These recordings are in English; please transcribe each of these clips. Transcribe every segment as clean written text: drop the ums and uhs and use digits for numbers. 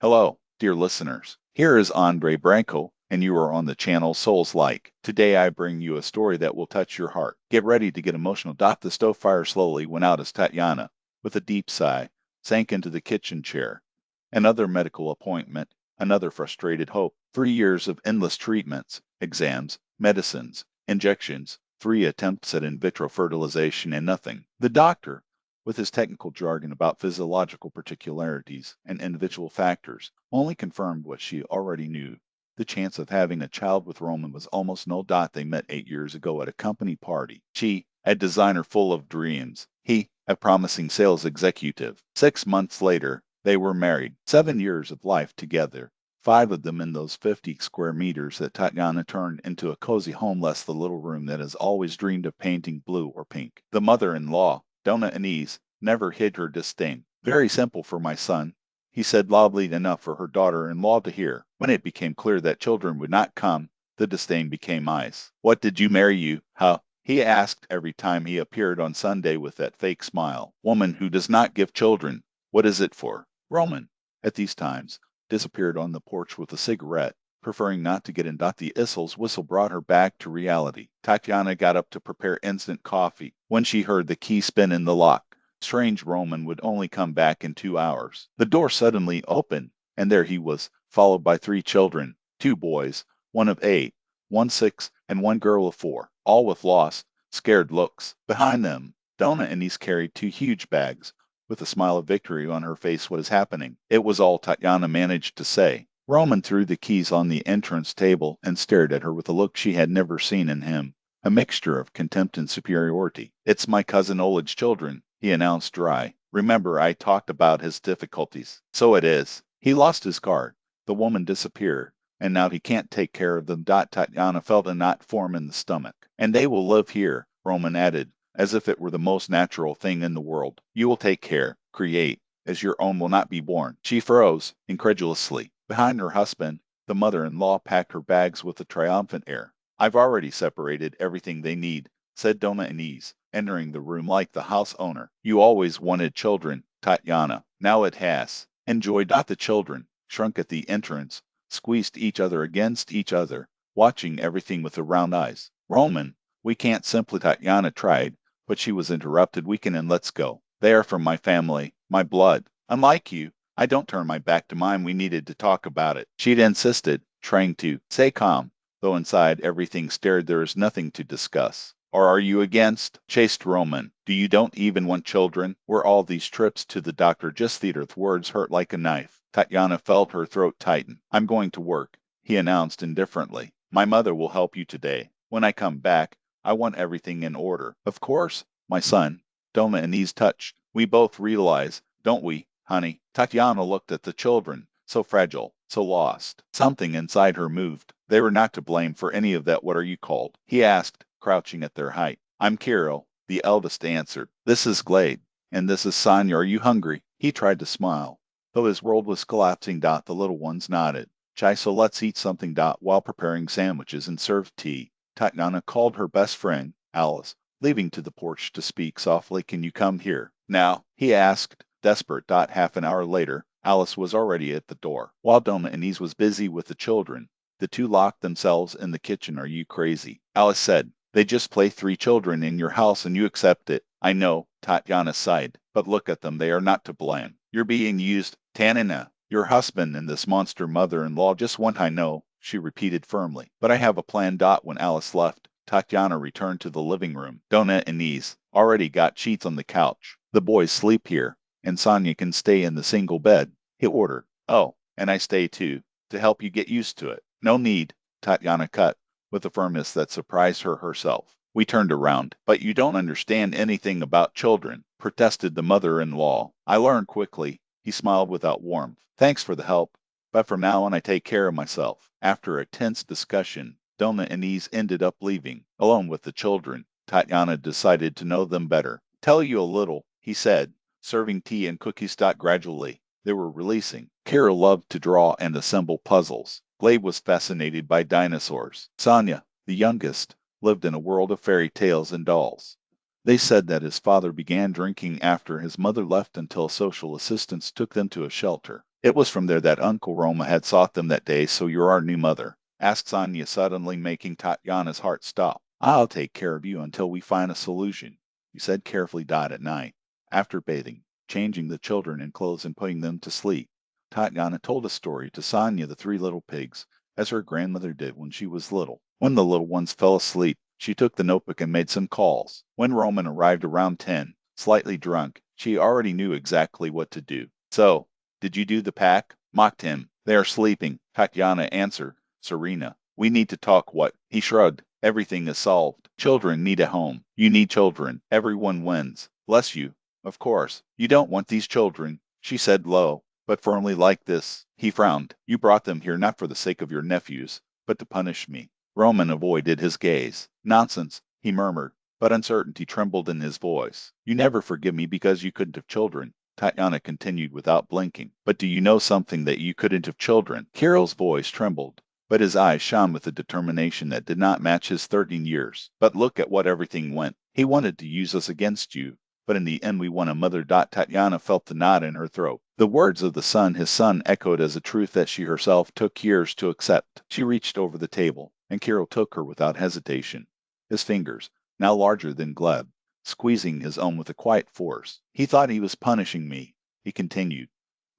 Hello, dear listeners. Here is Andre Branco, and you are on the channel Souls Like. Today I bring you a story that will touch your heart. Get ready to get emotional. The stove fire slowly went out as Tatiana, with a deep sigh, sank into the kitchen chair. Another medical appointment, another frustrated hope. 3 years of endless treatments, exams, medicines, injections, 3 attempts at in vitro fertilization, and nothing. The doctor, with his technical jargon about physiological particularities and individual factors, only confirmed what she already knew. The chance of having a child with Roman was almost null. They met 8 years ago at a company party. She, a designer full of dreams. He, a promising sales executive. 6 months later, they were married. 7 years of life together. 5 of them in those 50 square meters that Tatiana turned into a cozy home, less the little room that has always dreamed of painting blue or pink. The mother-in-law, Donna Anise, never hid her disdain. Very simple for my son, he said loudly enough for her daughter-in-law to hear. When it became clear that children would not come, the disdain became ice. What did you marry you, huh? He asked every time he appeared on Sunday with that fake smile. Woman who does not give children, what is it for? Roman, at these times, disappeared on the porch with a cigarette, preferring not to get in. The Issel's whistle brought her back to reality. Tatiana got up to prepare instant coffee when she heard the key spin in the lock. Strange Roman would only come back in 2 hours. The door suddenly opened, and there he was, followed by 3 children, 2 boys, one of 8, one 6, and one girl of 4, all with lost, scared looks. Behind them, Donna Anise carried 2 huge bags, with a smile of victory on her face. What is happening? It was all Tatiana managed to say. Roman threw the keys on the entrance table and stared at her with a look she had never seen in him, a mixture of contempt and superiority. It's my cousin Oleg's children, he announced dry. Remember I talked about his difficulties. So it is. He lost his guard. The woman disappeared, and now he can't take care of them. Tatiana felt a knot form in the stomach. And they will live here, Roman added, as if it were the most natural thing in the world. You will take care, create, as your own will not be born. She froze, incredulously. Behind her husband, the mother-in-law packed her bags with a triumphant air. I've already separated everything they need, said Donna Anise, entering the room like the house owner. You always wanted children, Tatiana. Now it has. Enjoy. The children, shrunk at the entrance, squeezed each other against each other, watching everything with their round eyes. Roman, we can't simply. Tatiana tried, but she was interrupted. We can, and let's go. They are from my family, my blood. Unlike you, I don't turn my back to mine. We needed to talk about it. She'd insisted, trying to stay calm, though inside everything stared. There is nothing to discuss. Or are you against? Chased Roman. Do you don't even want children? Were all these trips to the doctor just theater? Words hurt like a knife. Tatiana felt her throat tighten. I'm going to work, he announced indifferently. My mother will help you today. When I come back, I want everything in order. Of course, my son. Donna and Anise touched. We both realize, don't we, honey? Tatiana looked at the children, so fragile, so lost. Something inside her moved. They were not to blame for any of that. What are you called? He asked, crouching at their height. I'm Kirill, the eldest answered. This is Glade, and this is Sonya. Are you hungry? He tried to smile, though his world was collapsing. The little ones nodded. Chai, so let's eat something. While preparing sandwiches and served tea, Tatiana called her best friend, Alice, leaving to the porch to speak softly. Can you come here? Now, he asked, desperate. Half an hour later, Alice was already at the door. While Donna Anise was busy with the children, the two locked themselves in the kitchen. Are you crazy? Alice said. They just play 3 children in your house and you accept it. I know, Tatiana sighed, but look at them. They are not to blame. You're being used. Tanina, your husband and this monster mother-in-law just want. I know, she repeated firmly. But I have a plan. When Alice left, Tatiana returned to the living room. Donna Anise already got sheets on the couch. The boys sleep here, and Sonya can stay in the single bed, he ordered. Oh, and I stay too, to help you get used to it. No need, Tatiana cut, with a firmness that surprised her herself. We turned around. But you don't understand anything about children, protested the mother-in-law. I learned quickly. He smiled without warmth. Thanks for the help, but from now on I take care of myself. After a tense discussion, Donna Anise ended up leaving. Alone with the children, Tatiana decided to know them better. Tell you a little, he said, serving tea and cookies. Gradually, they were releasing. Kara loved to draw and assemble puzzles. Glade was fascinated by dinosaurs. Sonya, the youngest, lived in a world of fairy tales and dolls. They said that his father began drinking after his mother left until social assistants took them to a shelter. It was from there that Uncle Roma had sought them that day, so you're our new mother, asked Sonia, suddenly making Tatiana's heart stop. I'll take care of you until we find a solution, he said carefully. At night, after bathing, changing the children in clothes and putting them to sleep, Tatiana told a story to Sonia, the three little pigs, as her grandmother did when she was little. When the little ones fell asleep, she took the notebook and made some calls. When Roman arrived around 10, slightly drunk, she already knew exactly what to do. So, did you do the pack? Mocked him. They are sleeping. Tatiana answered, Serena. We need to talk. What? He shrugged. Everything is solved. Children need a home. You need children. Everyone wins. Bless you. Of course. You don't want these children, she said low, but firmly like this. He frowned. You brought them here not for the sake of your nephews, but to punish me. Roman avoided his gaze. Nonsense, he murmured, but uncertainty trembled in his voice. You never forgive me because you couldn't have children, Tatiana continued without blinking. But do you know something that you couldn't have children? Kyril's voice trembled, but his eyes shone with a determination that did not match his 13 years. But look at what everything went. He wanted to use us against you, but in the end we won a mother. Tatiana felt the knot in her throat. The words of the son, his son, echoed as a truth that she herself took years to accept. She reached over the table, and Kirill took her without hesitation. His fingers, now larger than Gleb, squeezing his own with a quiet force. He thought he was punishing me, he continued,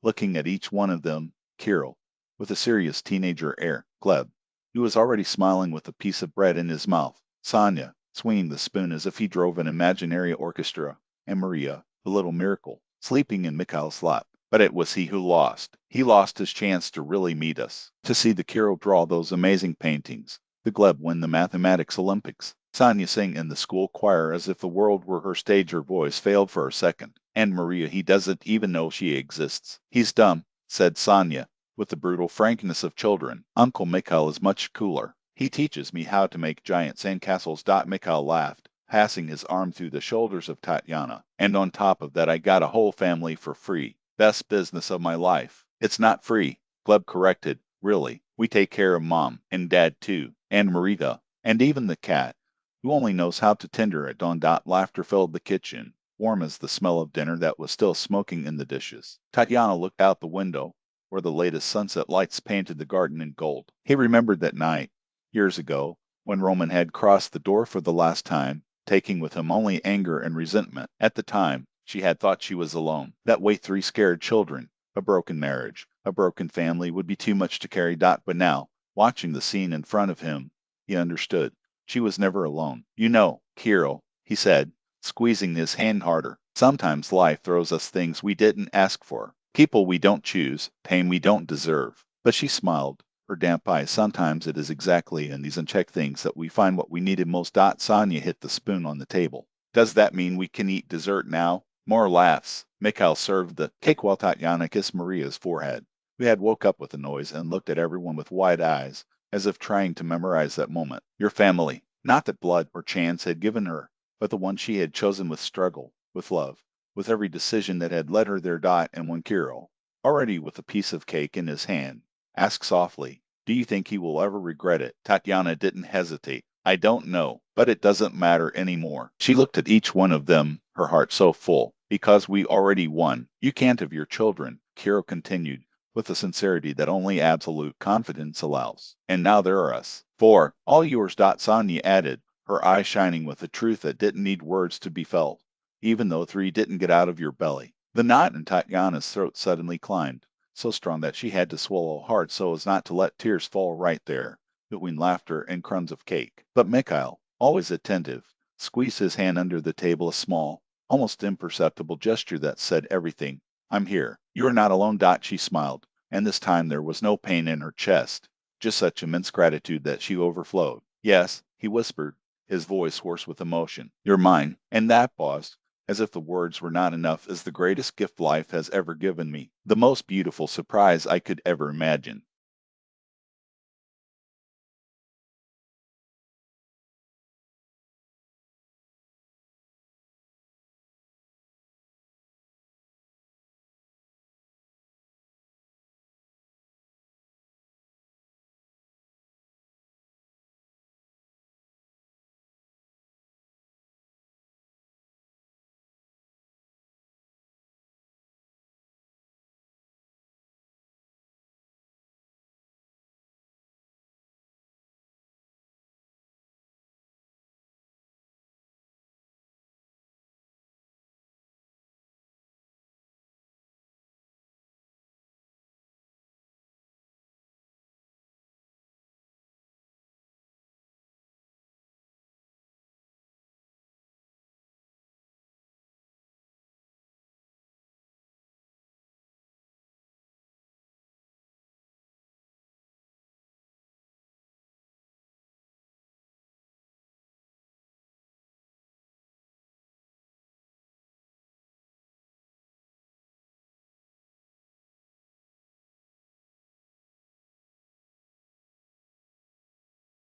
looking at each one of them. Kirill, with a serious teenager air. Gleb, who was already smiling with a piece of bread in his mouth. Sonia, swinging the spoon as if he drove an imaginary orchestra. And Maria, the little miracle, sleeping in Mikhail's lap. But it was he who lost. He lost his chance to really meet us, to see the Kirill draw those amazing paintings, the Gleb win the mathematics Olympics, Sonia sing in the school choir as if the world were her stage. Her voice failed for a second. And Maria, he doesn't even know she exists. He's dumb, said Sonia, with the brutal frankness of children. Uncle Mikhail is much cooler. He teaches me how to make giant sandcastles. Mikhail laughed, passing his arm through the shoulders of Tatiana. And on top of that, I got a whole family for free. Best business of my life. It's not free, Gleb corrected. Really, we take care of Mom, and Dad too, and Marita, and even the cat, who only knows how to tend her at dawn. Laughter filled the kitchen, warm as the smell of dinner that was still smoking in the dishes. Tatiana looked out the window, where the latest sunset lights painted the garden in gold. He remembered that night, years ago, when Roman had crossed the door for the last time, taking with him only anger and resentment. At the time, she had thought she was alone. That way 3 scared children, a broken marriage, a broken family would be too much to carry. But now, watching the scene in front of him, he understood. She was never alone. You know, Kirill, he said, squeezing his hand harder, sometimes life throws us things we didn't ask for, people we don't choose, pain we don't deserve. But she smiled, her damp eyes. Sometimes it is exactly in these unchecked things that we find what we needed most. Sonia hit the spoon on the table. Does that mean we can eat dessert now? More laughs. Mikhail served the cake while Tatiana kissed Maria's forehead, who had woke up with a noise and looked at everyone with wide eyes, as if trying to memorize that moment. Your family. Not that blood or chance had given her, but the one she had chosen with struggle, with love, with every decision that had led her there. And when Kirill, already with a piece of cake in his hand, asked softly, do you think he will ever regret it? Tatiana didn't hesitate. I don't know, but it doesn't matter anymore. She looked at each one of them, her heart so full. Because we already won. You can't have your children, Kirill continued, with a sincerity that only absolute confidence allows. And now there are us. 4. All yours. Sonia added, her eyes shining with a truth that didn't need words to be felt, even though 3 didn't get out of your belly. The knot in Tatiana's throat suddenly climbed, so strong that she had to swallow hard so as not to let tears fall right there, between laughter and crumbs of cake. But Mikhail, always attentive, squeezed his hand under the table, a small, almost imperceptible gesture that said everything. I'm here. You are not alone. She smiled, and this time there was no pain in her chest, just such immense gratitude that she overflowed. Yes, he whispered, his voice hoarse with emotion. You're mine. And that paused, as if the words were not enough, is the greatest gift life has ever given me, the most beautiful surprise I could ever imagine.